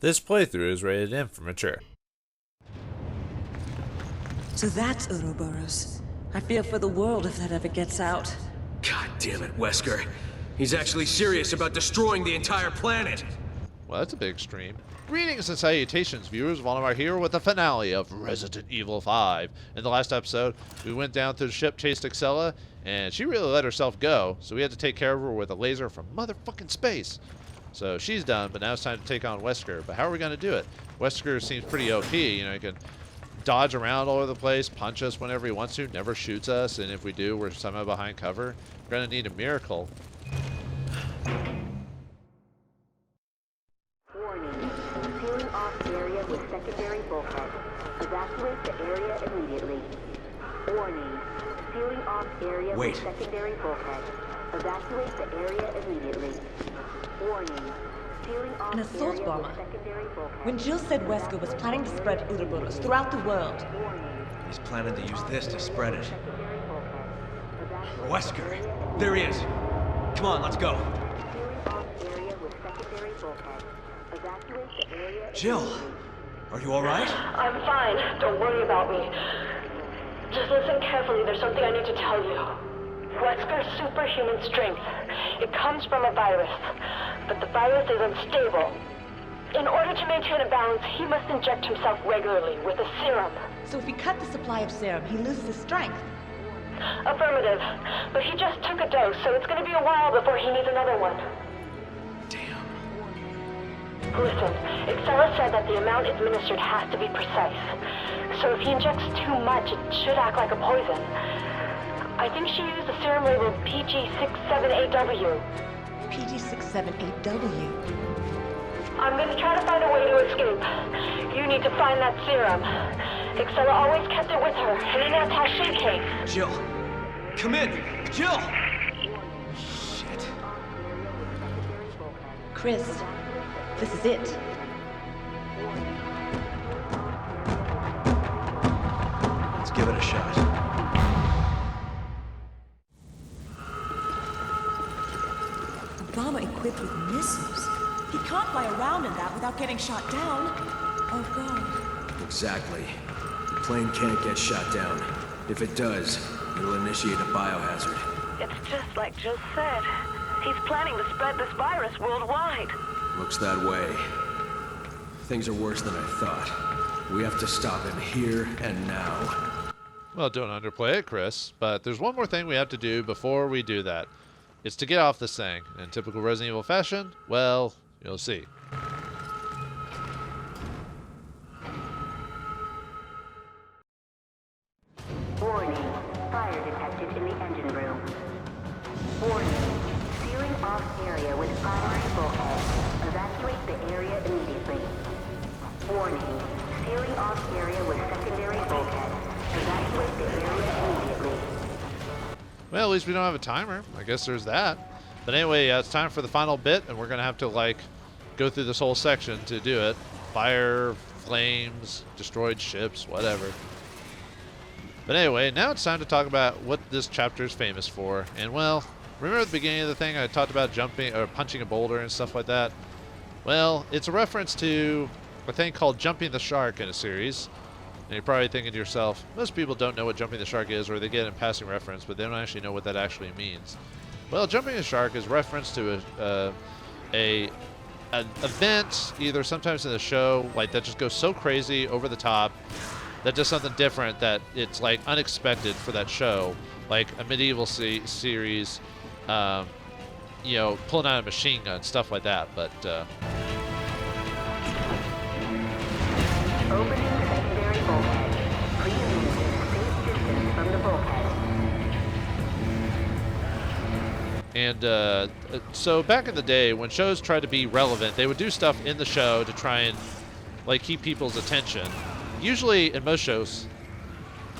This playthrough is rated M for mature. So that's Ouroboros. I fear for the world if that ever gets out. God damn it, Wesker. He's actually serious about destroying the entire planet. Well, that's a big stream. Greetings and salutations, viewers. Vauldemare here with the finale of Resident Evil 5. In the last episode, we went down to the ship, chased Excella, and she really let herself go, so we had to take care of her with a laser from motherfucking space. So she's done, but now it's time to take on Wesker. But how are we going to do it? Wesker seems pretty OP. You know, he can dodge around all over the place, punch us whenever he wants to, never shoots us, and if we do, we're somehow behind cover. We're going to need a miracle. Warning. Sealing off area with secondary bulkhead. Evacuate the area immediately. Warning. Sealing off area with secondary bulkhead. Evacuate the area immediately. Warning. Sealing off An assault area bomber. with secondary bulkhead. When Jill said Wesker was planning to spread Ouroboros throughout the world. He's planning to use this to spread it. Wesker! There he is! Come on, let's go! Jill! Are you alright? I'm fine. Don't worry about me. Just listen carefully. There's something I need to tell you. Wesker's superhuman strength. It comes from a virus, but the virus is unstable. In order to maintain a balance, he must inject himself regularly with a serum. So if we cut the supply of serum, he loses his strength. Affirmative. But he just took a dose, so it's going to be a while before he needs another one. Damn. Listen, Excella said that the amount administered has to be precise. So if he injects too much, it should act like a poison. I think she used a serum labeled PG678W. PG678W. I'm going to try to find a way to escape. You need to find that serum. Excella always kept it with her, in an attaché case. Jill! Come in! Jill! Shit. Chris, this is it. Let's give it a shot. A bomber equipped with missiles. He can't fly around in that without getting shot down. Oh, God. Exactly. The plane can't get shot down. If it does, it'll initiate a biohazard. It's just like Jill said. He's planning to spread this virus worldwide. Looks that way. Things are worse than I thought. We have to stop him here and now. Well, don't underplay it, Chris. But there's one more thing we have to do before we do that. It's to get off this thing. In typical Resident Evil fashion, well, you'll see. Warning. Fire detected in the engine room. Warning. Sealing off area with primary bulkhead. Evacuate the area immediately. Warning. Sealing off area with secondary bulkhead. Evacuate the area immediately. Well, at least we don't have a timer. I guess there's that. But anyway, it's time for the final bit, and we're going to have to, like, go through this whole section to do it. Fire, flames, destroyed ships, whatever. But anyway, now it's time to talk about what this chapter is famous for. And, well, remember at the beginning of the thing I talked about jumping or punching a boulder and stuff like that? Well, it's a reference to a thing called Jumping the Shark in a series. And you're probably thinking to yourself, most people don't know what Jumping the Shark is, or they get it in passing reference, but they don't actually know what that actually means. Well, Jumping the Shark is reference to an event, either sometimes in the show, like that just goes so crazy, over the top, that does something different that it's like unexpected for that show, like a medieval series, you know, pulling out a machine gun, stuff like that. But Opening secondary bulkhead. Please maintain safe distance from the bulkhead. And so back in the day, when shows tried to be relevant, they would do stuff in the show to try and like keep people's attention. Usually, in most shows,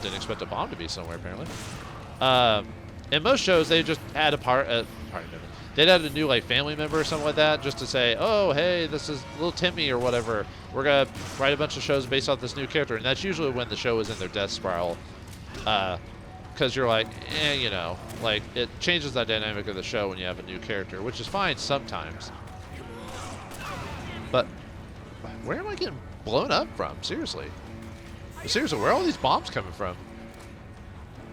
didn't expect a bomb to be somewhere apparently. In most shows, they just add they'd add a new like family member or something like that, just to say, oh hey, this is little Timmy or whatever. We're gonna write a bunch of shows based off this new character, and that's usually when the show is in their death spiral. Because you're like, you know, like it changes the dynamic of the show when you have a new character, which is fine sometimes. But where am I getting blown up from? Seriously. Seriously, where are all these bombs coming from?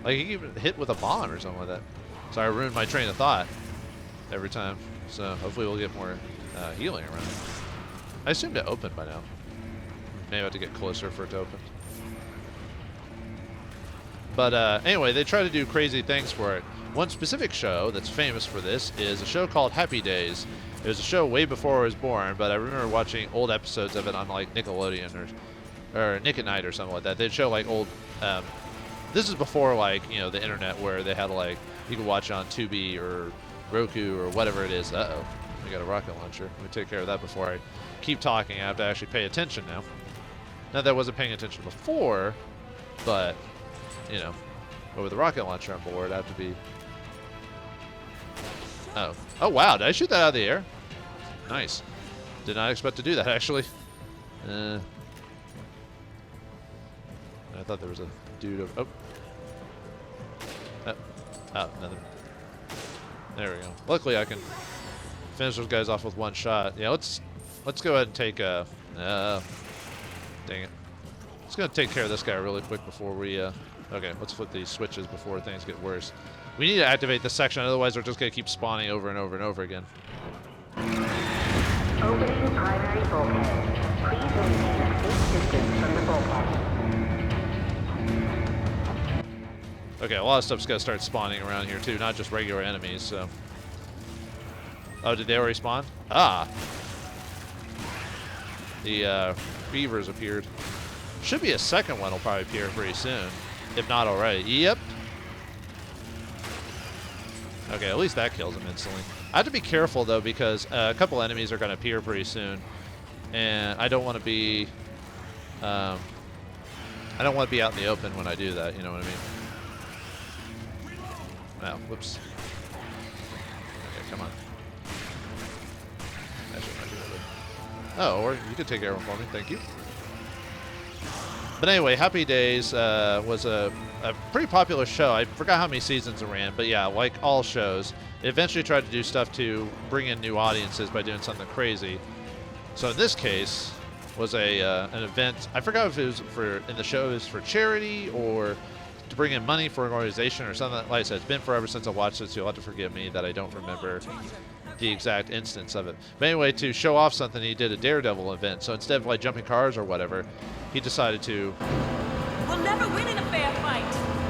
Like, you get hit with a bomb or something like that. Sorry, I ruined my train of thought every time. So hopefully we'll get more healing around. I assumed it opened by now. Maybe I have to get closer for it to open. But anyway, they try to do crazy things for it. One specific show that's famous for this is a show called Happy Days. It was a show way before I was born, but I remember watching old episodes of it on like Nickelodeon or Nick at Night or something like that. They'd show like old. This is before like the internet where they had like you could watch on Tubi or Roku or whatever it is. Uh-oh, we got a rocket launcher. Let me take care of that before I keep talking. I have to actually pay attention now. Not that I wasn't paying attention before, but but with the rocket launcher on board, I have to be. Oh wow! Did I shoot that out of the air? Nice. Did not expect to do that actually. I thought there was a dude over. Oh, nothing. There we go. Luckily, I can finish those guys off with one shot. Yeah, let's go ahead and take a. Dang it. Just gonna take care of this guy really quick before we. Okay, let's flip these switches before things get worse. We need to activate this section, otherwise we're just gonna keep spawning over and over and over again. Opening primary bulkhead. Please maintain a safe distance from the bulkhead. Okay, a lot of stuff's gotta start spawning around here too, not just regular enemies, so. Oh, did they already spawn? Ah! The beavers appeared. Should be a second one will probably appear pretty soon. If not already. Yep. Okay, at least that kills him instantly. I have to be careful though because a couple enemies are going to appear pretty soon, and I don't want to be. I don't want to be out in the open when I do that. You know what I mean? Oh, whoops. Okay, come on. Actually, I might do that. Oh, or you could take care of him for me. Thank you. But anyway, Happy Days was a pretty popular show. I forgot how many seasons it ran, but yeah, like all shows, it eventually tried to do stuff to bring in new audiences by doing something crazy. So in this case, was an event. I forgot if it was in the show it was for charity or to bring in money for an organization or something. Like I said, it's been forever since I watched it, so you'll have to forgive me that I don't remember the exact instance of it. But anyway, to show off something, he did a Daredevil event. So instead of like jumping cars or whatever, he decided to. We'll never win in a fair fight.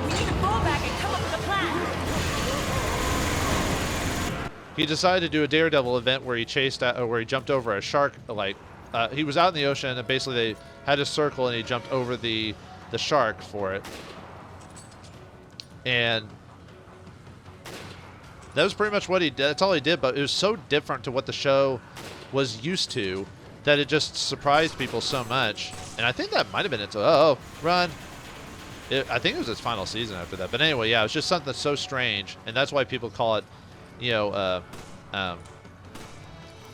We need to fall back and come up with a plan. He decided to do a Daredevil event where he where he jumped over a shark. He was out in the ocean and basically they had a circle and he jumped over the shark for it. And that was pretty much what he did. That's all he did, but it was so different to what the show was used to that it just surprised people so much. And I think that might have been it. Oh, run. I think it was its final season after that. But anyway, yeah, it was just something so strange. And that's why people call it,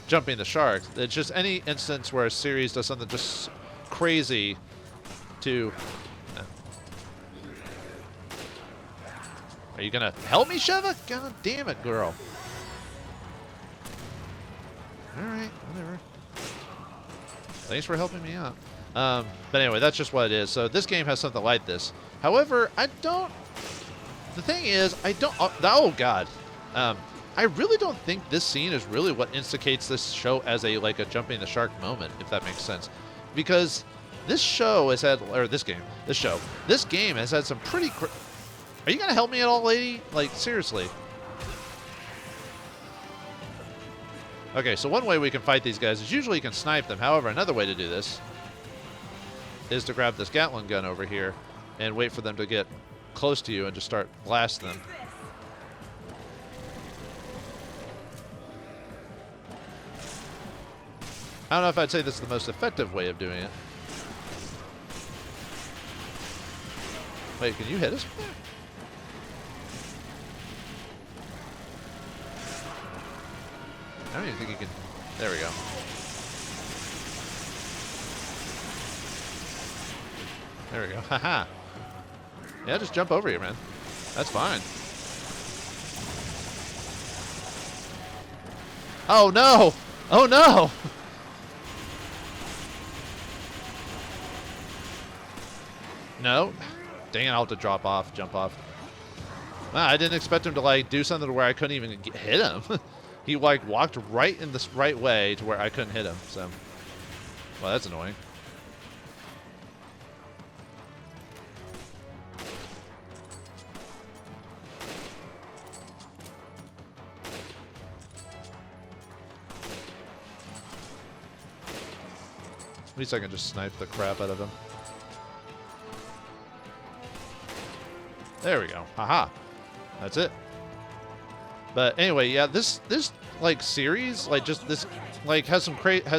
jumping the shark. It's just any instance where a series does something just crazy to... Are you gonna help me, Sheva? God damn it, girl. Alright, whatever. Thanks for helping me out. But anyway, that's just what it is. So this game has something like this. However, the thing is, oh god. I really don't think this scene is really what instigates this show as a jumping the shark moment, if that makes sense. Because this show has had, this game has had some pretty... Are you going to help me at all, lady? Like, seriously. Okay, so one way we can fight these guys is usually you can snipe them. However, another way to do this is to grab this Gatling gun over here and wait for them to get close to you and just start blasting them. I don't know if I'd say this is the most effective way of doing it. Wait, can you hit us? I don't even think you can. There we go. There we go. Haha. Yeah, just jump over here, man. That's fine. Oh no! Oh no! No. Dang it, I'll have to jump off. Wow, I didn't expect him to, like, do something to where I couldn't even hit him. He, like, walked right in this right way to where I couldn't hit him, so. Well, that's annoying. At least I can just snipe the crap out of him. There we go. Haha. That's it. But anyway, yeah, this like series, like just this, like has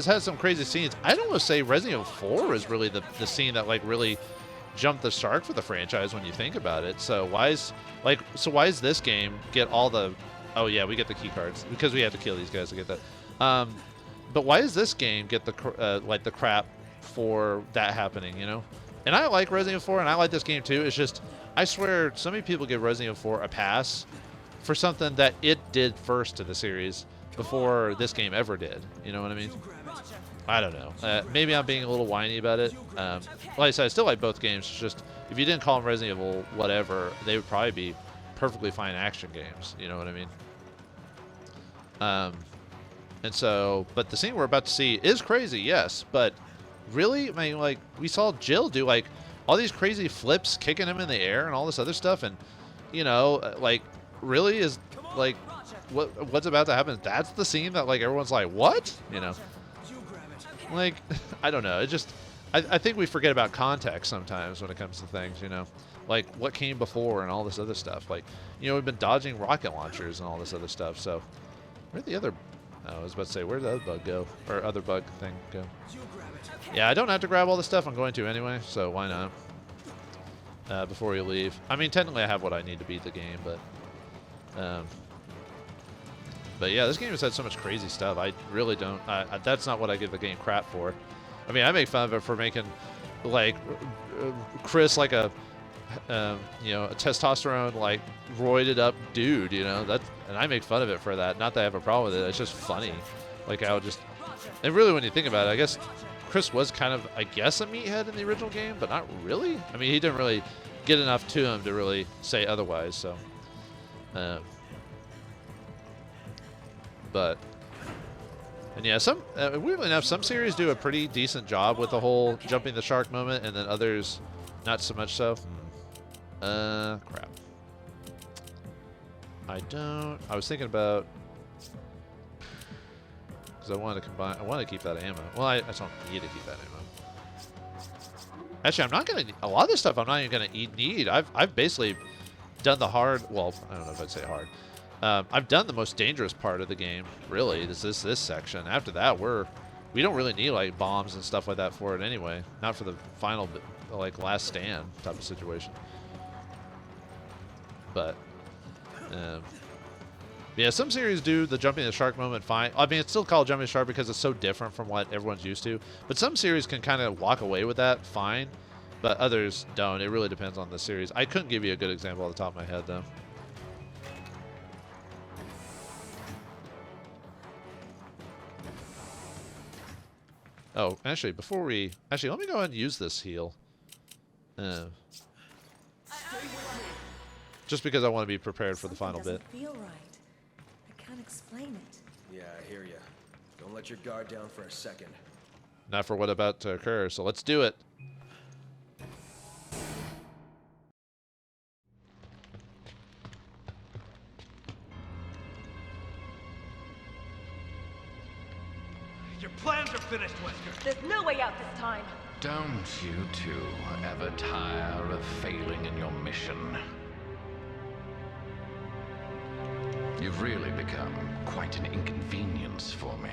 had some crazy scenes. I'd almost say Resident Evil 4 is really the scene that like really jumped the shark for the franchise when you think about it. So why is this game get all the? Oh yeah, we get the key cards because we have to kill these guys to get that. But why does this game get the like the crap for that happening? You know, and I like Resident Evil 4 and I like this game too. It's just I swear so many people give Resident Evil 4 a pass for something that it did first to the series before this game ever did. You know what I mean? I don't know. Maybe I'm being a little whiny about it. Like I said, I still like both games. It's just if you didn't call them Resident Evil whatever, they would probably be perfectly fine action games. You know what I mean? And so, but the scene we're about to see is crazy, yes. But really, I mean, like we saw Jill do like all these crazy flips, kicking him in the air, and all this other stuff, and you know, like really is like what's about to happen? That's the scene that like everyone's like, what? You know, like I don't know. It just I think we forget about context sometimes when it comes to things. You know, like what came before and all this other stuff. Like you know, we've been dodging rocket launchers and all this other stuff. So where'd the other? I was about to say, where'd the other bug go? Or other bug thing go? Yeah, I don't have to grab all this stuff. I'm going to anyway, so why not? Before we leave. I mean, technically I have what I need to beat the game, but yeah, this game has had so much crazy stuff. I really don't. That's not what I give the game crap for. I mean, I make fun of it for making, like, Chris like a, you know, a testosterone like roided up dude. You know and I make fun of it for that. Not that I have a problem with it. It's just funny, like how just. And really, when you think about it, I guess Chris was kind of, I guess, a meathead in the original game, but not really. I mean, he didn't really get enough to him to really say otherwise. So, but, and yeah, weirdly enough, some series do a pretty decent job with the whole jumping the shark moment, and then others not so much so. Crap. I was thinking about, because I wanted to combine, I want to keep that ammo. Well, I just don't need to keep that ammo. Actually, I'm not going to, a lot of this stuff I'm not even going to need. I've basically done the hard, well, I don't know if I'd say hard. I've done the most dangerous part of the game, really. This section. After that, we don't really need like bombs and stuff like that for it anyway. Not for the final, like last stand type of situation. But yeah, some series do the jumping the shark moment fine. I mean, it's still called jumping the shark because it's so different from what everyone's used to. But some series can kind of walk away with that fine, but others don't. It really depends on the series. I couldn't give you a good example off the top of my head, though. Oh, actually, let me go ahead and use this heal. Just because I want to be prepared for the final bit. Feel right. I can't explain it. Yeah, I hear you. Don't let your guard down for a second. Not for what's about to occur, so let's do it. Your plans are finished, Wesker. There's no way out this time. Don't you two ever tire of failing in your mission? You've really become quite an inconvenience for me.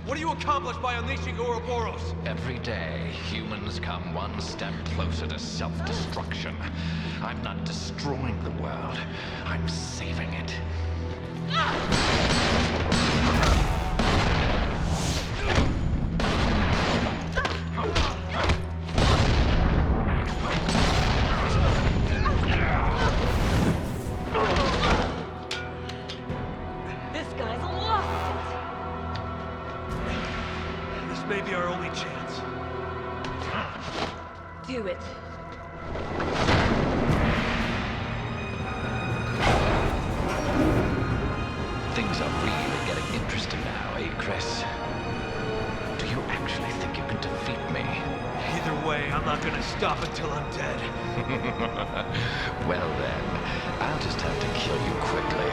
What do you accomplish by unleashing Ouroboros? Every day, humans come one step closer to self-destruction. I'm not destroying the world. I'm saving it. This guy's lost This may be our only chance. it. Do it. Things are really getting interesting now, eh, Chris? Do you actually think you can defeat me? Either way, I'm not gonna stop until I'm dead. Well then, I'll just have to kill you quickly.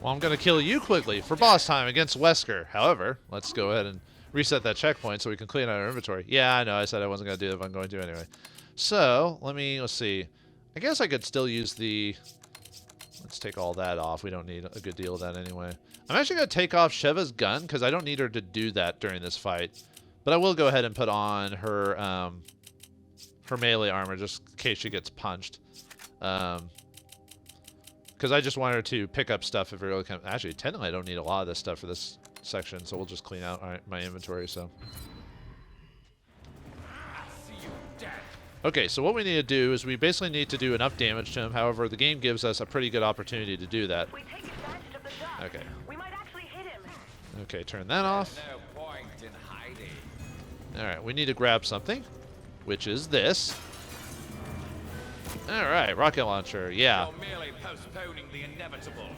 Well, I'm going to kill you quickly for boss time against Wesker. However, let's go ahead and reset that checkpoint so we can clean out our inventory. Yeah, I know. I said I wasn't going to do it, but I'm going to anyway. So, let's see. I guess I could still use the... Let's take all that off. We don't need a good deal of that anyway. I'm actually going to take off Sheva's gun because I don't need her to do that during this fight. But I will go ahead and put on her her melee armor just in case she gets punched. Because I just want her to pick up stuff if it really comes. Actually, technically, I don't need a lot of this stuff for this section, so we'll just clean out my inventory. So. Okay, so what we need to do is we basically need to do enough damage to him. However, the game gives us a pretty good opportunity to do that. We take advantage of the dark. Okay. We might actually hit him. Okay, turn that off. No point in hiding. All right, we need to grab something, which is this. All right, rocket launcher. Yeah. You're merely postponing the inevitable.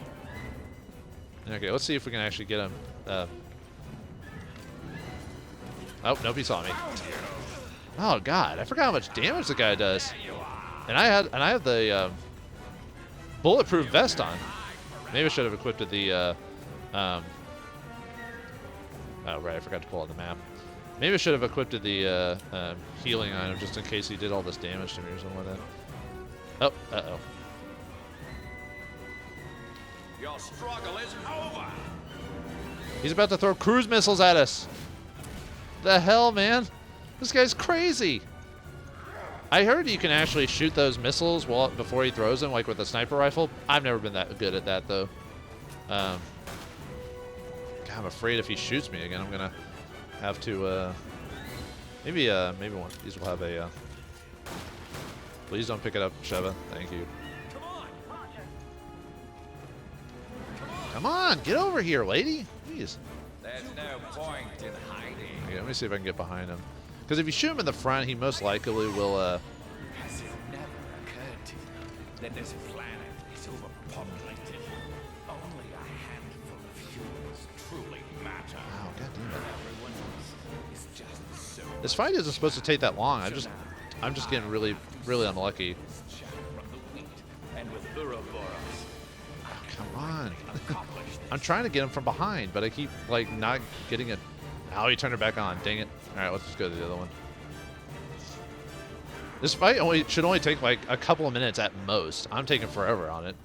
Okay, let's see if we can actually get him. Oh, nope, he saw me. Oh God, I forgot how much damage the guy does. And I have the bulletproof vest on. Maybe I should have equipped the oh right, I forgot to pull out the map. Maybe I should have equipped the healing item just in case he did all this damage to me or something like that. Oh, uh-oh. Your struggle is over. He's about to throw cruise missiles at us. The hell, man? This guy's crazy. I heard you can actually shoot those missiles before he throws them, like with a sniper rifle. I've never been that good at that, though. God, I'm afraid if he shoots me again, I'm gonna have to. Maybe one of these will have a. Please don't pick it up, Sheva. Thank you. Come on, get over here, lady. Please. There's no point in hiding. Okay, let me see if I can get behind him. Because if you shoot him in the front, he most likely will. Has it never occurred to you that this planet is overpopulated? Only a handful of humans truly matter. Wow, goddamn it. Everyone else is just so. This fight isn't supposed to take that long. I'm just getting really unlucky. Chaff from the wheat, and with Ouroboros, Oh, come on. I'm trying to get him from behind, but I keep like not getting it. Oh, he turned it back on. Dang it. All right, let's just go to the other one. This fight should only take like a couple of minutes at most. I'm taking forever on it.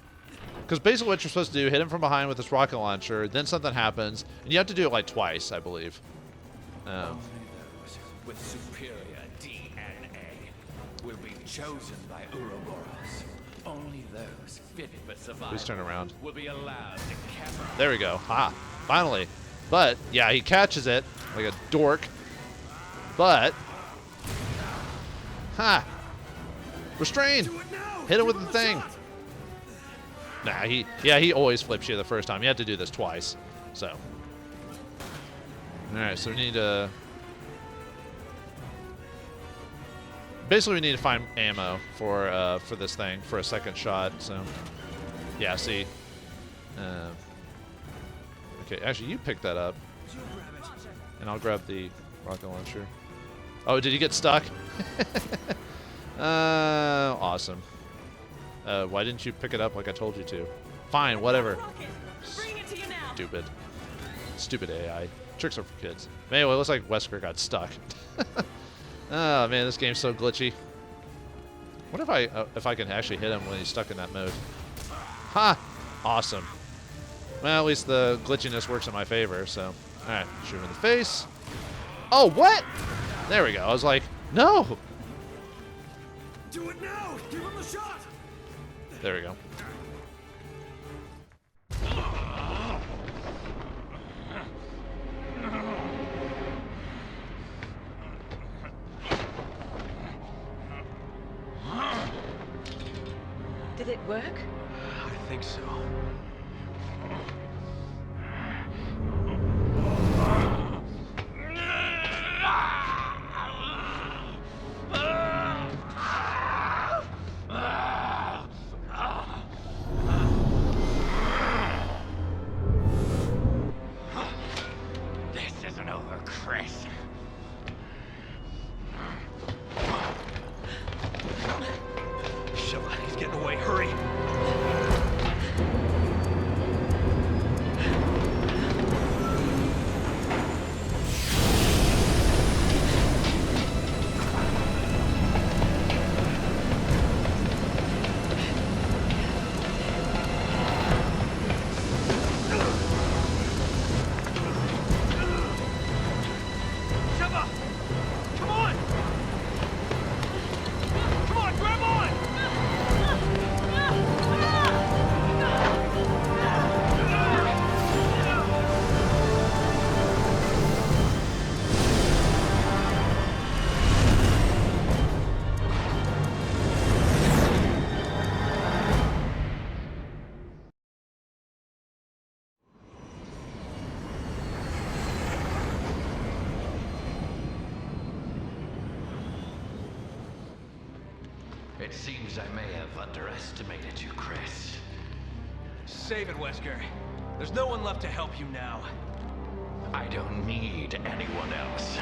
Because basically what you're supposed to do, hit him from behind with this rocket launcher, then something happens, and you have to do it like twice, I believe. only those with superior DNA will be chosen by Ouroboros. Only those fit for survival. Please turn around. Will be allowed to capture. There we go. Ah, finally. But, yeah, he catches it like a dork. But, ha! Restrained! Hit him with the thing. Nah, he always flips you the first time. You have to do this twice. So. Alright, so we need to... Basically, we need to find ammo for this thing, for a second shot, so... Yeah, see? Okay, actually, you pick that up. And I'll grab the rocket launcher. Oh, did he get stuck? Awesome. Why didn't you pick it up like I told you to? Fine, whatever. Stupid. Stupid AI. Tricks are for kids. Anyway, it looks like Wesker got stuck. Oh, man, this game's so glitchy. What if I can actually hit him when he's stuck in that mode? Ha! Awesome. Well, at least the glitchiness works in my favor, so. Alright, shoot him in the face. Oh, what? There we go. I was like, no! Do it now! Give him a shot! There we go. Did it work? I think so. This isn't over, Chris. Sheva, he's getting away. Hurry! Sheva! Come on! Come on, grab on! It seems I may have underestimated you, Chris. Save it, Wesker. There's no one left to help you now. I don't need anyone else.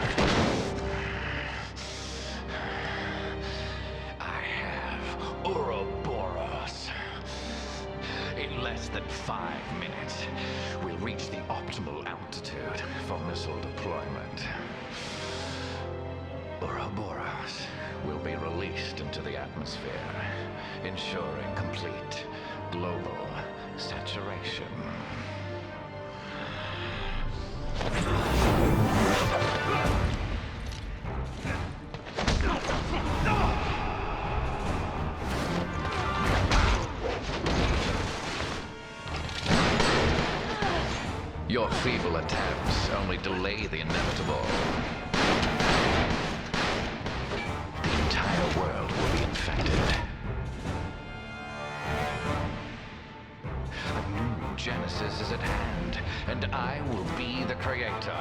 I have Ouroboros. In less than 5 minutes, we'll reach the optimal altitude for missile deployment. Ouroboros will be released into the atmosphere, ensuring complete global saturation. Your feeble attempts only delay the inevitable. The entire world will be infected. A new Genesis is at hand, and I will be the creator.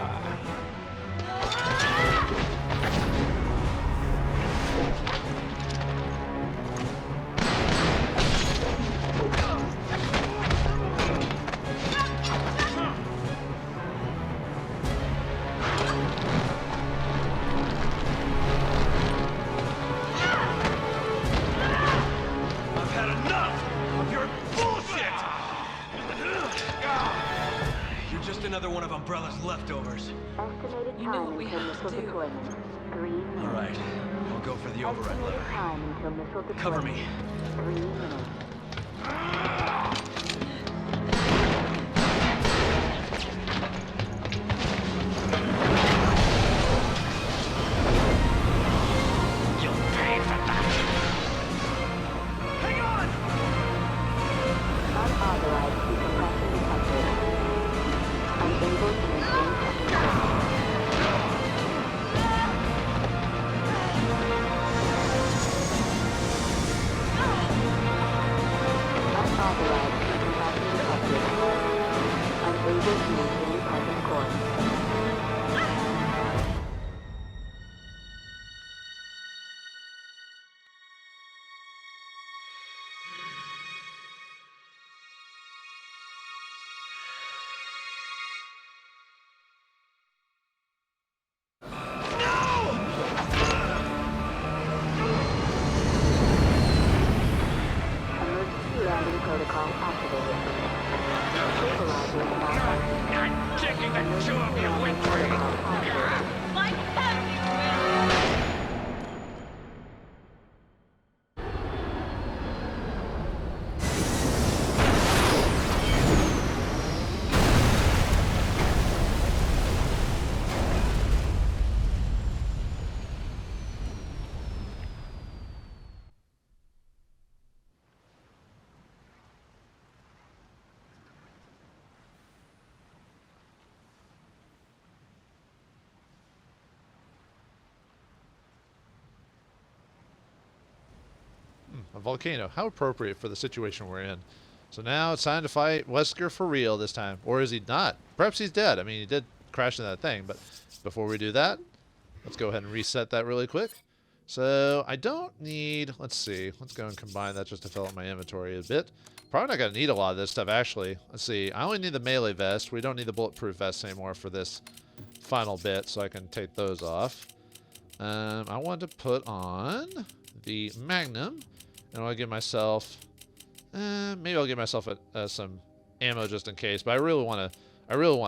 I've had enough of your bullshit! You're just another one of Umbrella's leftovers. Estimated You know time what we until have missile to do. deployment. 3 minutes. All right, I'll go for the override Estimated lever. time until missile deployment. Cover me. 3 minutes. You'll pay for that. Hang on! Unauthorized decompression detected. Unable to maintain temperature. Unauthorized decompression detected. Unable to maintain present course. Emergency landing protocol activated. Stabilizing malfunction. I'm taking the two of you with me. Activated. a volcano. How appropriate for the situation we're in. So now it's time to fight Wesker for real this time. Or is he not? Perhaps he's dead. I mean, he did crash into that thing. But before we do that, let's go ahead and reset that really quick. So I don't need... Let's see. Let's go and combine that just to fill up my inventory a bit. Probably not going to need a lot of this stuff, actually. Let's see. I only need the melee vest. We don't need the bulletproof vest anymore for this final bit, so I can take those off. I want to put on the Magnum, and I'll give myself... maybe I'll give myself some ammo just in case, but I really want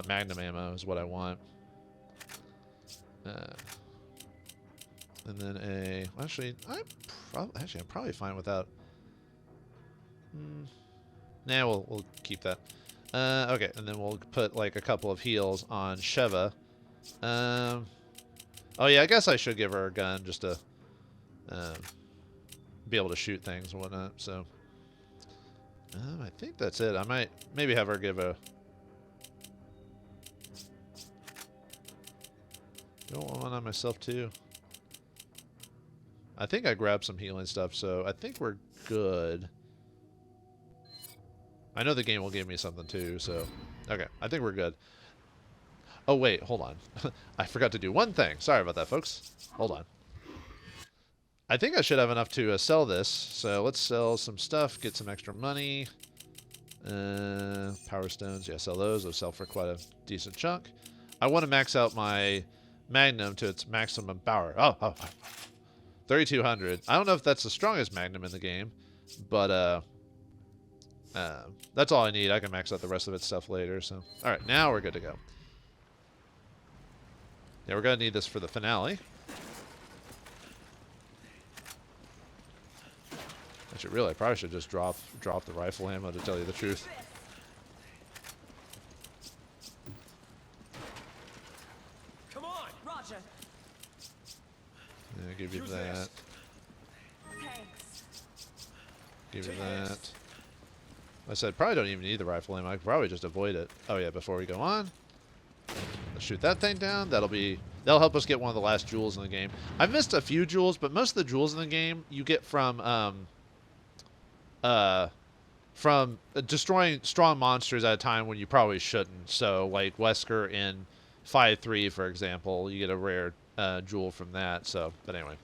Magnum ammo is what I want. And then actually, I'm probably fine without. Nah, we'll keep that. Okay, and then we'll put like a couple of heals on Sheva. Oh yeah, I guess I should give her a gun just to be able to shoot things and whatnot. So. I think that's it. I might maybe have her give a... Do I want one on myself too? I think I grabbed some healing stuff, so I think we're good. I know the game will give me something too, so... Okay, I think we're good. Oh wait, hold on. I forgot to do one thing. Sorry about that, folks. Hold on. I think I should have enough to sell this, so let's sell some stuff, get some extra money. Power stones, yeah, sell those. They'll sell for quite a decent chunk. I want to max out my Magnum to its maximum power. Oh, 3,200. I don't know if that's the strongest Magnum in the game, but that's all I need. I can max out the rest of its stuff later. So, all right, now we're good to go. Yeah, we're gonna need this for the finale. Actually, really, I probably should just drop the rifle ammo to tell you the truth. Come on, Roger. Yeah, give you that. Thanks. Give you that. Like I said, probably don't even need the rifle ammo. I could probably just avoid it. Oh yeah, before we go on, let's shoot that thing down. That'll help us get one of the last jewels in the game. I've missed a few jewels, but most of the jewels in the game you get from destroying strong monsters at a time when you probably shouldn't. So, like Wesker in 5.3, for example, you get a rare jewel from that. So, but anyway.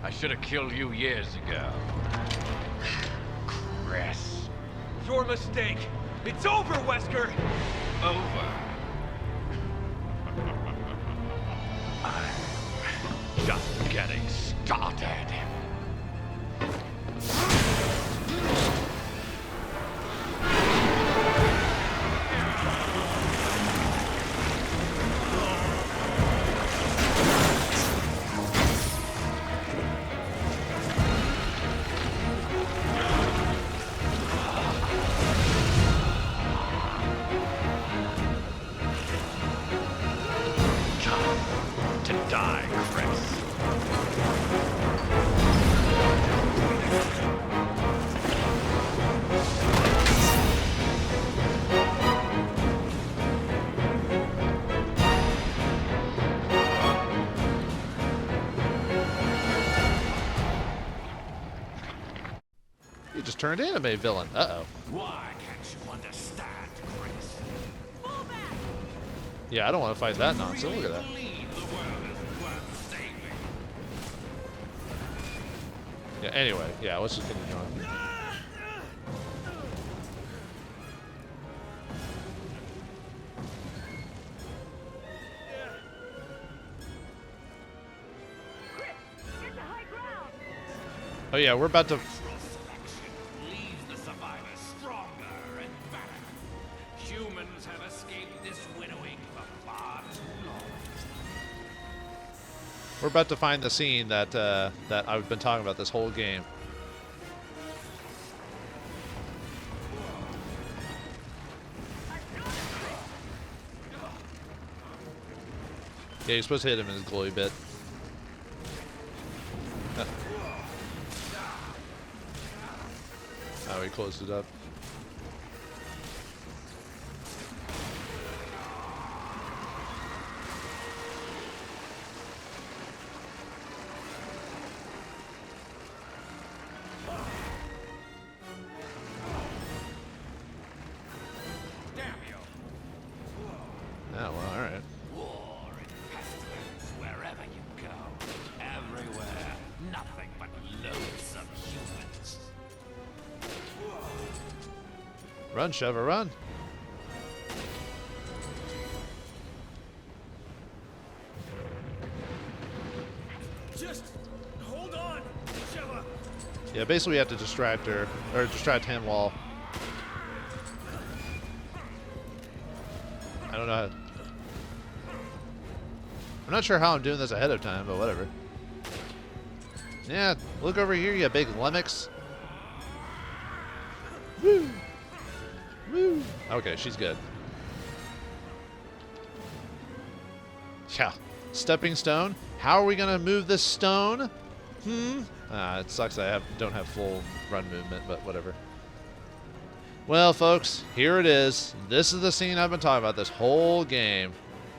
I should have killed you years ago. Chris. Your mistake. It's over, Wesker. Over. I'm just getting started. Turned anime villain. Uh-oh. Why can't you understand, Chris? Yeah, I don't want to fight that nonsense. Look at that. The world is worth saving. Yeah, anyway. Yeah, let's just continue on. Oh yeah, we're about to... We're about to find the scene that that I've been talking about this whole game. Yeah, you're supposed to hit him in his glowy bit. Oh, he closed it up. Oh, well, alright. War and pestilence wherever you go. Everywhere. Nothing but loathsome humans. Run, Sheva, run! Just hold on, Sheva. Yeah, basically we have to distract her, or distract him while... I don't know how... I'm not sure how I'm doing this ahead of time, but whatever. Yeah, look over here, you big lummox. Woo! Woo! Okay, she's good. Yeah. Stepping stone. How are we gonna move this stone? It sucks I don't have full run movement, but whatever. Well, folks, here it is. This is the scene I've been talking about this whole game.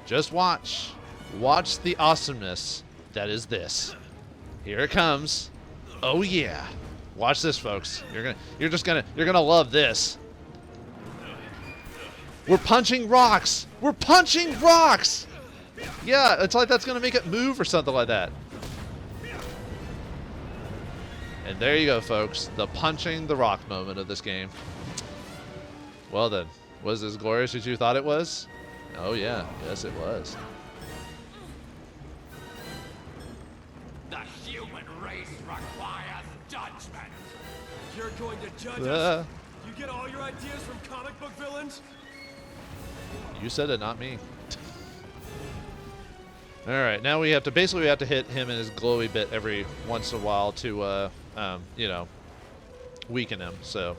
Just watch. Watch the awesomeness that is this. Here it comes. Oh yeah. Watch this, folks. You're gonna love this. We're punching rocks. We're punching rocks. Yeah, it's like that's gonna make it move or something like that. And there you go, folks. The punching the rock moment of this game. Well then, was it as glorious as you thought it was? Oh yeah, yes it was. The human race requires judgment. You're going to judge us? You get all your ideas from comic book villains? You said it, not me. All right, now we have to basically hit him in his glowy bit every once in a while to, you know, weaken him. So.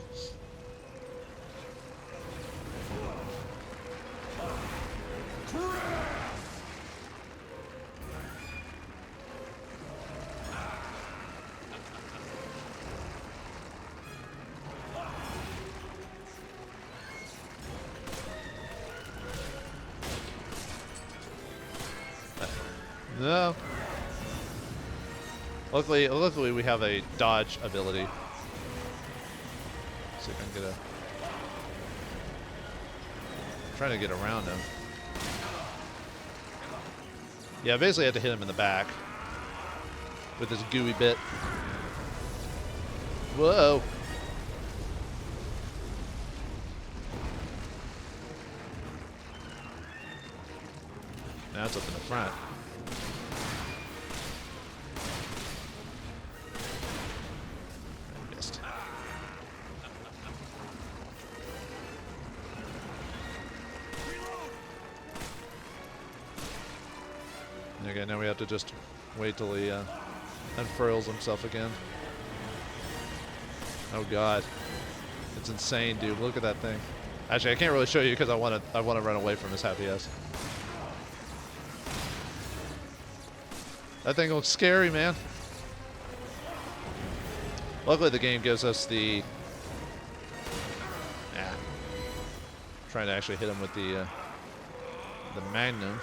No. Luckily we have a dodge ability. See if I can get a... I'm trying to get around him. Yeah, basically I have to hit him in the back with this gooey bit. Whoa. Now it's up in the front. Okay, now we have to just wait till he unfurls himself again. Oh god, it's insane, dude! Look at that thing. Actually, I can't really show you because I want to run away from his happy ass. That thing looks scary, man. Luckily, the game gives us the. Trying to actually hit him with the Magnum.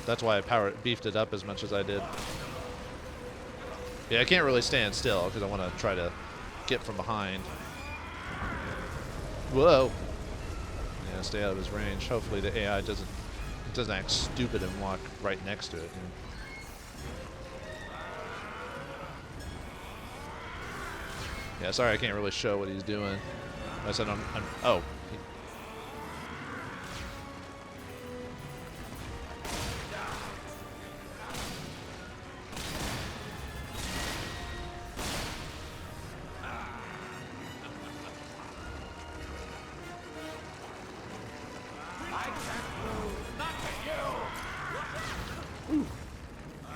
That's why I beefed it up as much as I did. Yeah, I can't really stand still because I want to try to get from behind. Whoa. Yeah, stay out of his range. Hopefully the AI doesn't act stupid and walk right next to it. You know? Yeah, sorry I can't really show what he's doing. I said oh.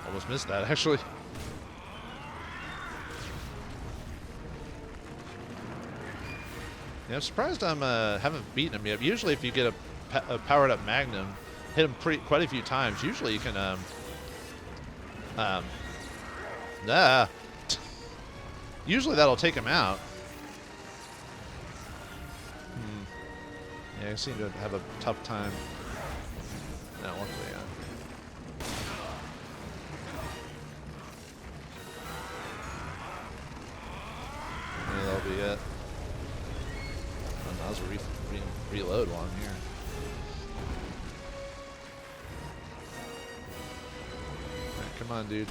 Almost missed that, actually. Yeah, I'm surprised I haven't beaten him yet. Usually, if you get a powered-up Magnum, hit him quite a few times. Usually, you can usually that'll take him out. Yeah, I seem to have a tough time. No, luckily, yeah. Maybe that'll be it. Oh, no, that was a reload while I'm here. Alright, come on, dude.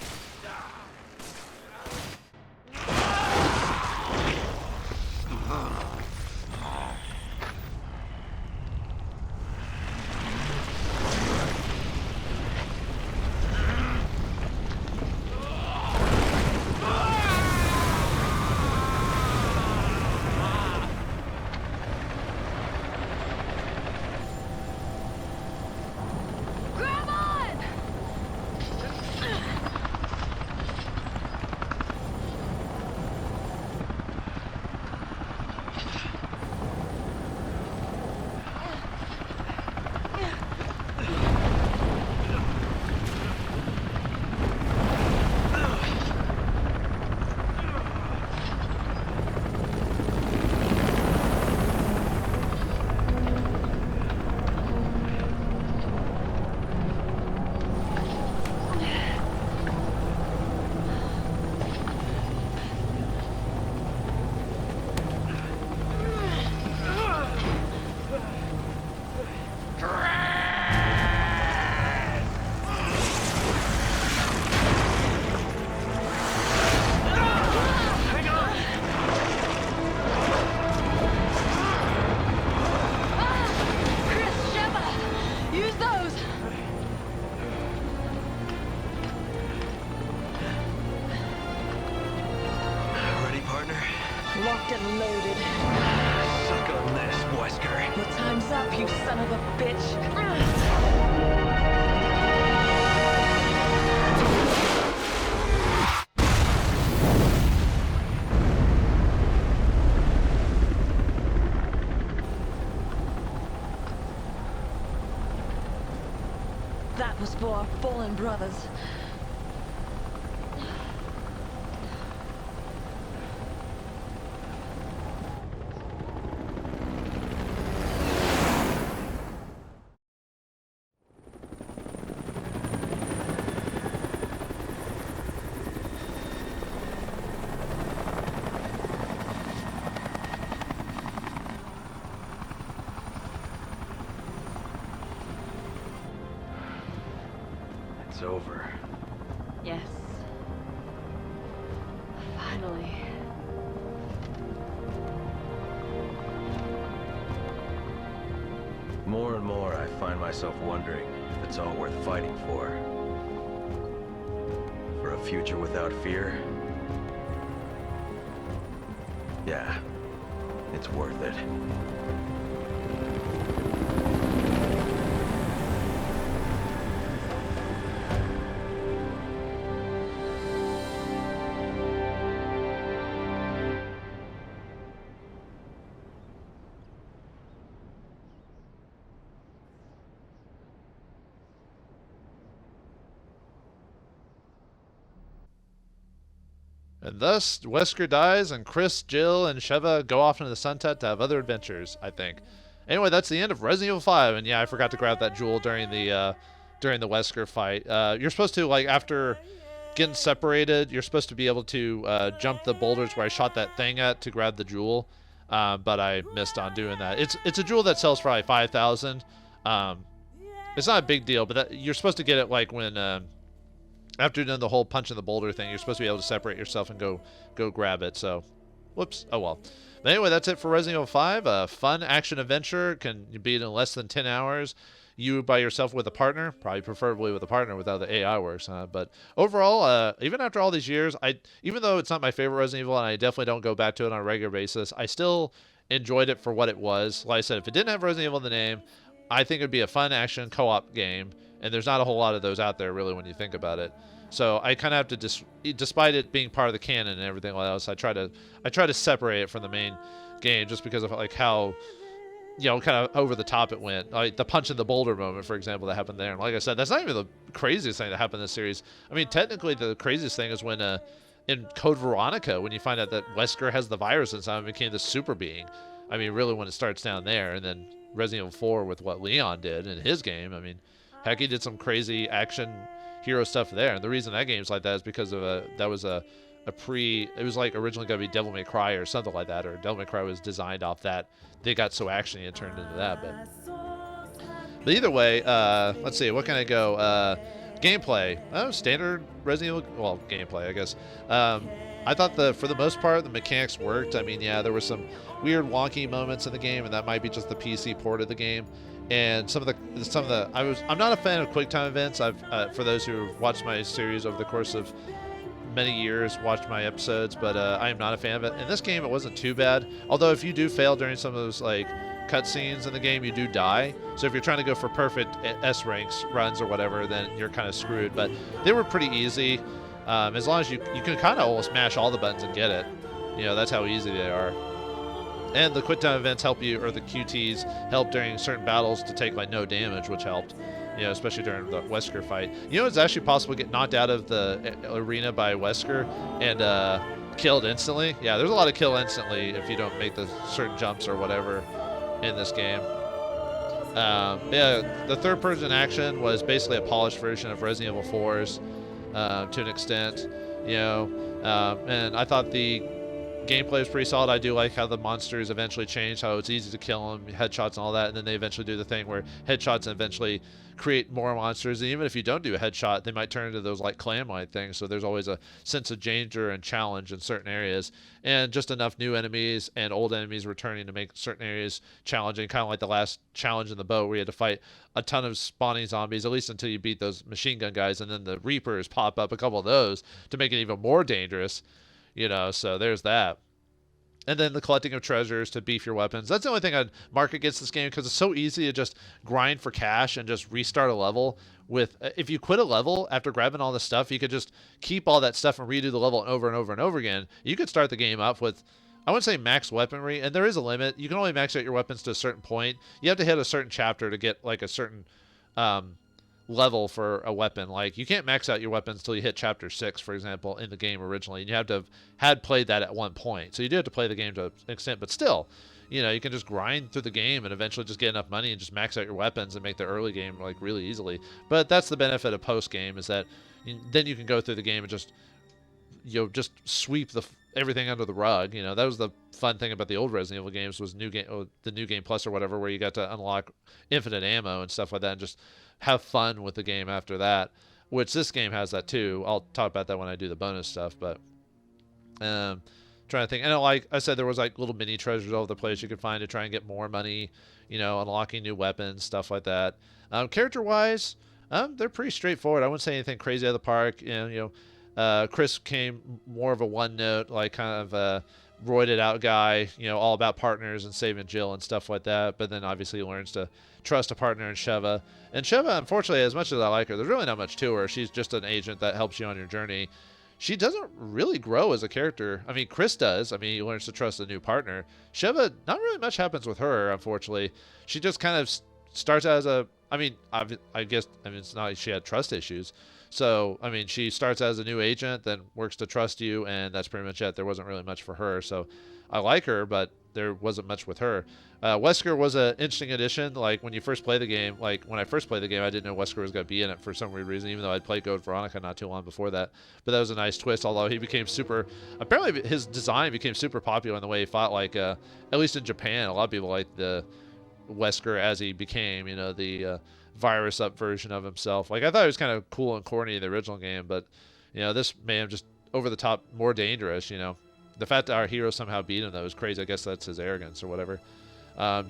Locked and loaded. Suck on this, Wesker. Your time's up, you son of a bitch. That was for our fallen brothers. It's over. Yes. Finally. More and more, I find myself wondering if it's all worth fighting for. For a future without fear? Yeah, it's worth it. And thus, Wesker dies, and Chris, Jill, and Sheva go off into the sunset to have other adventures, I think. Anyway, that's the end of Resident Evil 5, and yeah, I forgot to grab that jewel during the Wesker fight. You're supposed to, like, after getting separated, you're supposed to be able to jump the boulders where I shot that thing at to grab the jewel, but I missed on doing that. It's a jewel that sells for, like, 5,000. It's not a big deal, but you're supposed to get it, like, when... after doing the whole punch in the boulder thing, you're supposed to be able to separate yourself and go grab it. So, whoops. Oh well. But anyway, that's it for Resident Evil 5. A fun action adventure. Can be in less than 10 hours. You by yourself with a partner, probably preferably with a partner with how the AI works. But overall, even after all these years, even though it's not my favorite Resident Evil and I definitely don't go back to it on a regular basis, I still enjoyed it for what it was. Like I said, if it didn't have Resident Evil in the name, I think it would be a fun action co-op game. And there's not a whole lot of those out there, really, when you think about it. So I kind of have to, despite it being part of the canon and everything else, I try to separate it from the main game just because of like how, kind of over the top it went. Like the punch in the boulder moment, for example, that happened there. And like I said, that's not even the craziest thing that happened in this series. I mean, technically, the craziest thing is when in Code Veronica, when you find out that Wesker has the virus inside and became the super being. I mean, really, when it starts down there, and then Resident Evil 4 with what Leon did in his game. I mean, heck, he did some crazy action hero stuff there. And the reason that game's like that is because of that was it was like originally going to be Devil May Cry or something like that, or Devil May Cry was designed off that. They got so actiony and turned into that. But either way, let's see, what can I go? Gameplay, standard Resident Evil, well, gameplay, I guess. I thought for the most part, the mechanics worked. I mean, yeah, there were some weird wonky moments in the game, and that might be just the PC port of the game. And I'm not a fan of QuickTime events. For those who have watched my series over the course of many years, watched my episodes, but I am not a fan of it. In this game, it wasn't too bad. Although if you do fail during some of those like cutscenes in the game, you do die. So if you're trying to go for perfect S ranks runs or whatever, then you're kind of screwed. But they were pretty easy. As long as you can kind of almost mash all the buttons and get it. You know, that's how easy they are. And the quick time events help you, or the QTs help during certain battles to take like no damage, which helped. You know, especially during the Wesker fight. You know, it's actually possible to get knocked out of the arena by Wesker and killed instantly. Yeah, there's a lot of kill instantly if you don't make the certain jumps or whatever in this game. Yeah, the third-person action was basically a polished version of Resident Evil 4's to an extent. You know, and I thought the gameplay is pretty solid. I do like how the monsters eventually change, how it's easy to kill them, headshots and all that, and then they eventually do the thing where headshots eventually create more monsters, and even if you don't do a headshot, they might turn into those like clam-like things, so there's always a sense of danger and challenge in certain areas, and just enough new enemies and old enemies returning to make certain areas challenging, kind of like the last challenge in the boat where you had to fight a ton of spawning zombies, at least until you beat those machine gun guys, and then the Reapers pop up, a couple of those, to make it even more dangerous. You know, so there's that. And then the collecting of treasures to beef your weapons. That's the only thing I'd mark against this game, because it's so easy to just grind for cash and just restart a level. If you quit a level after grabbing all this stuff, you could just keep all that stuff and redo the level over and over and over again. You could start the game up with, I wouldn't say max weaponry, and there is a limit. You can only max out your weapons to a certain point. You have to hit a certain chapter to get like a certain level for a weapon. Like, you can't max out your weapons till you hit chapter 6, for example, in the game originally, and you have to have had played that at one point. So you do have to play the game to an extent, but still, you know, you can just grind through the game and eventually just get enough money and just max out your weapons and make the early game like really easily. But that's the benefit of post game, is that then you can go through the game and just, you know, just sweep everything under the rug. You know, that was the fun thing about the old Resident Evil games, was the new game plus or whatever, where you got to unlock infinite ammo and stuff like that and just have fun with the game after that, which this game has that too. I'll talk about that when I do the bonus stuff, but trying to think. And like I said, there was like little mini treasures all over the place you could find to try and get more money, you know, unlocking new weapons, stuff like that. Character-wise, they're pretty straightforward. I wouldn't say anything crazy out of the park. You know, Chris came more of a one-note, like kind of a roided out guy, you know, all about partners and saving Jill and stuff like that. But then obviously he learns to trust a partner in Sheva. And Sheva, unfortunately, as much as I like her, there's really not much to her. She's just an agent that helps you on your journey. She doesn't really grow as a character. I mean, Chris does. I mean, he learns to trust a new partner. Sheva, not really much happens with her, unfortunately. She just kind of starts as a, I mean, I guess, I mean, it's not like she had trust issues. So, I mean, she starts as a new agent, then works to trust you, and that's pretty much it. There wasn't really much for her. So, I like her, but there wasn't much with her. Wesker was an interesting addition. Like, when you first play the game, like, when I first played the game, I didn't know Wesker was going to be in it for some weird reason, even though I'd played Code Veronica not too long before that. But that was a nice twist, although he became apparently his design became super popular in the way he fought, like, at least in Japan, a lot of people liked the Wesker as he became, you know, the virus up version of himself. Like, I thought he was kind of cool and corny in the original game, but, you know, this made him just over the top, more dangerous, you know. The fact that our hero somehow beat him, though, was crazy. I guess that's his arrogance or whatever.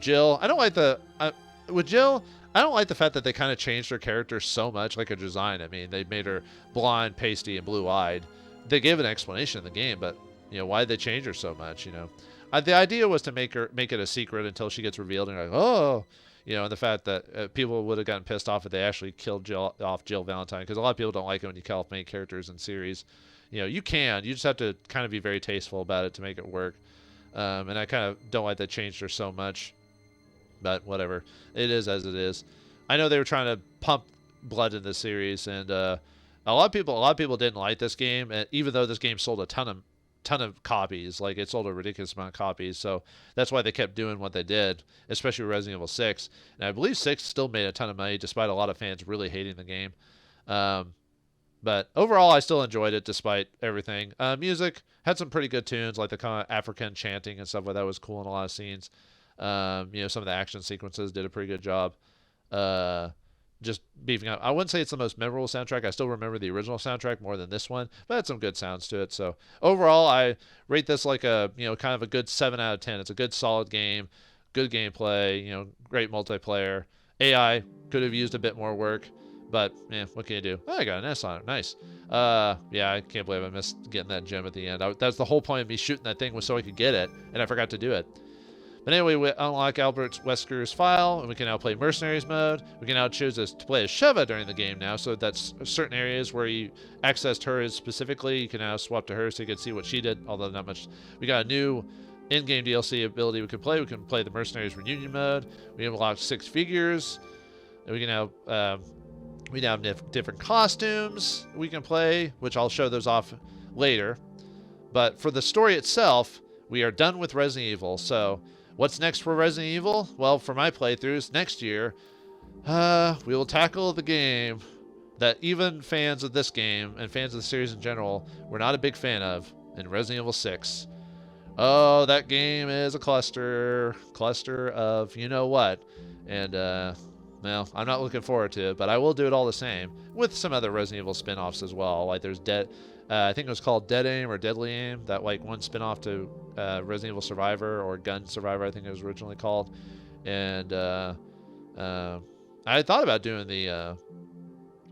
Jill, I don't like with Jill, I don't like the fact that they kind of changed her character so much, like her design. I mean, they made her blonde, pasty, and blue-eyed. They gave an explanation in the game, but, you know, why did they change her so much, you know? The idea was to make it a secret until she gets revealed, and you're like, oh, you know, and the fact that people would have gotten pissed off if they actually killed Jill Valentine, because a lot of people don't like it when you kill off main characters in series. You know, you just have to kind of be very tasteful about it to make it work. And I kind of don't like that changed her so much, but whatever. It is as it is. I know they were trying to pump blood in this series, and a lot of people didn't like this game, and even though this game sold a ton of ton of copies. Like, it sold a ridiculous amount of copies. So that's why they kept doing what they did, especially with Resident Evil 6. And I believe 6 still made a ton of money, despite a lot of fans really hating the game. But overall, I still enjoyed it despite everything. Music had some pretty good tunes, like the kind of African chanting and stuff like that was cool in a lot of scenes. Some of the action sequences did a pretty good job. Just beefing up. I wouldn't say it's the most memorable soundtrack. I still remember the original soundtrack more than this one, but it had some good sounds to it. So overall, I rate this like a, kind of a good 7 out of 10. It's a good, solid game, good gameplay, great multiplayer. AI could have used a bit more work, but what can you do? Oh, I got an S on it. Nice. I can't believe I missed getting that gem at the end. That's the whole point of me shooting that thing, was so I could get it, and I forgot to do it. But anyway, we unlock Albert Wesker's file, and we can now play Mercenaries mode. We can now choose to play as Sheva during the game now, so that's certain areas where you accessed her specifically. You can now swap to her so you can see what she did, although not much. We got a new in-game DLC ability we can play. We can play the Mercenaries Reunion mode. We unlock 6 figures. And we can now have different costumes we can play, which I'll show those off later. But for the story itself, we are done with Resident Evil, so what's next for Resident Evil? Well, for my playthroughs, next year, we will tackle the game that even fans of this game and fans of the series in general were not a big fan of, in Resident Evil 6. Oh, that game is a cluster of you-know-what. And, well, I'm not looking forward to it, but I will do it all the same, with some other Resident Evil spin-offs as well. Like, there's I think it was called Dead Aim or Deadly Aim, that like one spin-off to Resident Evil Survivor, or Gun Survivor, I think it was originally called. And I thought about doing the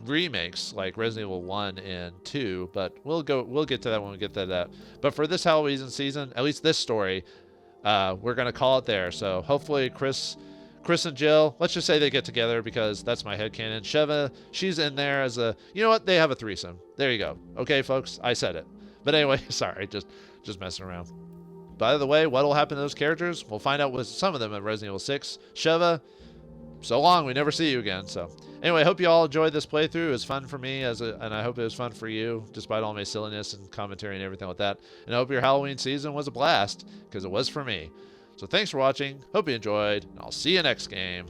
remakes, like Resident Evil 1 and 2, but we'll get to that when we get to that. But for this Halloween season, at least this story, we're gonna call it there. So hopefully Chris and Jill, let's just say they get together, because that's my headcanon. Sheva, she's in there as a, they have a threesome. There you go. Okay, folks, I said it. But anyway, sorry, just messing around. By the way, what'll happen to those characters? We'll find out with some of them in Resident Evil 6. Sheva, so long, we never see you again. So anyway, I hope you all enjoyed this playthrough. It was fun for me, and I hope it was fun for you, despite all my silliness and commentary and everything like that. And I hope your Halloween season was a blast, because it was for me. So thanks for watching, hope you enjoyed, and I'll see you next game.